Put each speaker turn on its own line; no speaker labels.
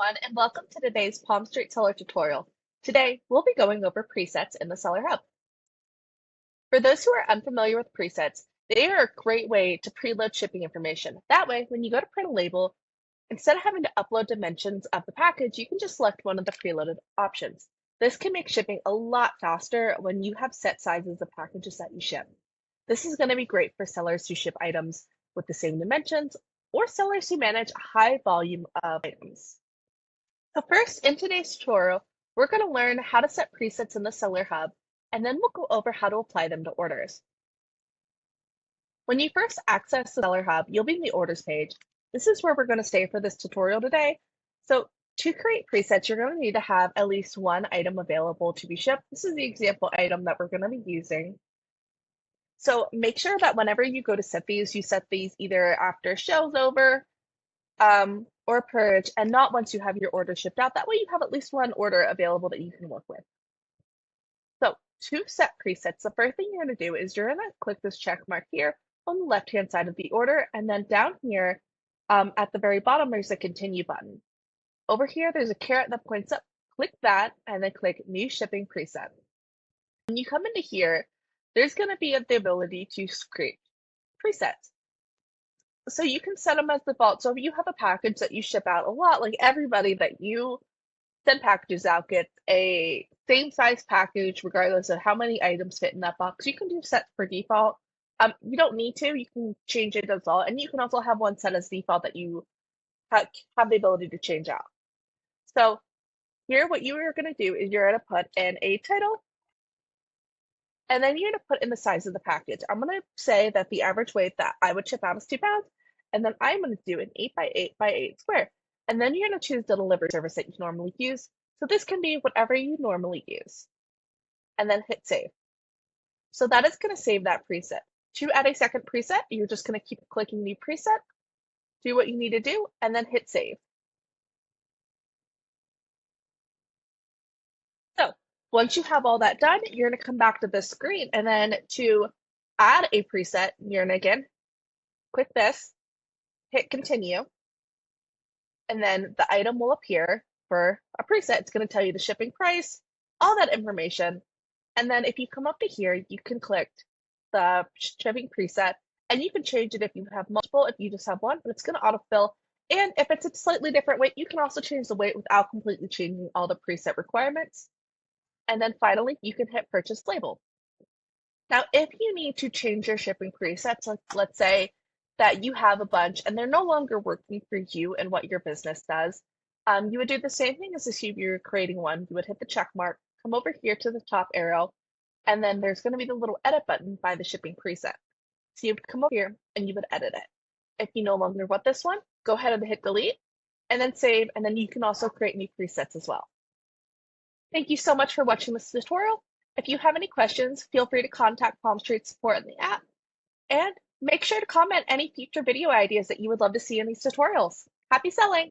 everyone, and welcome to today's Palmstreet Seller Tutorial. Today, we'll be going over presets in the Seller Hub. For those who are unfamiliar with presets, they are a great way to preload shipping information. That way, when you go to print a label, instead of having to upload dimensions of the package, you can just select one of the preloaded options. This can make shipping a lot faster when you have set sizes of packages that you ship. This is going to be great for sellers who ship items with the same dimensions or sellers who manage a high volume of items. So first, in today's tutorial, we're going to learn how to set presets in the Seller Hub, and then we'll go over how to apply them to orders. When you first access the Seller Hub, you'll be in the Orders page. This is where we're going to stay for this tutorial today. So to create presets, you're going to need to have at least one item available to be shipped. This is the example item that we're going to be using. So make sure that whenever you go to set these, you set these either after show's over, or purge, and not once you have your order shipped out. That way you have at least one order available that you can work with. So to set presets, the first thing you're going to do is you're going to click this check mark here on the left-hand side of the order, and then down here at the very bottom, there's a continue button. Over here, there's a caret that points up. Click that, and then click New Shipping Preset. When you come into here, there's going to be the ability to create presets. So you can set them as default. So if you have a package that you ship out a lot, like everybody that you send packages out gets a same size package, regardless of how many items fit in that box, you can do set for default. You don't need to, you can change it as well. And you can also have one set as default that you have the ability to change out. So here, what you are going to do is you're going to put in a title, and then you're going to put in the size of the package. I'm going to say that the average weight that I would ship out is 2 pounds. And then I'm going to do an 8 by 8 by 8 square. And then you're going to choose the delivery service that you normally use. So this can be whatever you normally use. And then hit save. So that is going to save that preset. To add a second preset, you're just going to keep clicking new preset, do what you need to do, and then hit save. So once you have all that done, you're going to come back to this screen. And then to add a preset, you're going to again click this, hit continue, and then the item will appear for a preset. It's going to tell you the shipping price, all that information. And then if you come up to here, you can click the shipping preset, and you can change it if you have multiple, if you just have one, but it's going to autofill. And if it's a slightly different weight, you can also change the weight without completely changing all the preset requirements. And then finally, you can hit purchase label. Now, if you need to change your shipping presets, let's say that you have a bunch and they're no longer working for you and what your business does, you would do the same thing as if you were creating one. You would hit the check mark, come over here to the top arrow, and then there's going to be the little edit button by the shipping preset. So you would come over here and you would edit it. If you no longer want this one, go ahead and hit delete, and then save, and then you can also create new presets as well. Thank you so much for watching this tutorial. If you have any questions, feel free to contact Palmstreet support in the app, and make sure to comment any future video ideas that you would love to see in these tutorials. Happy selling!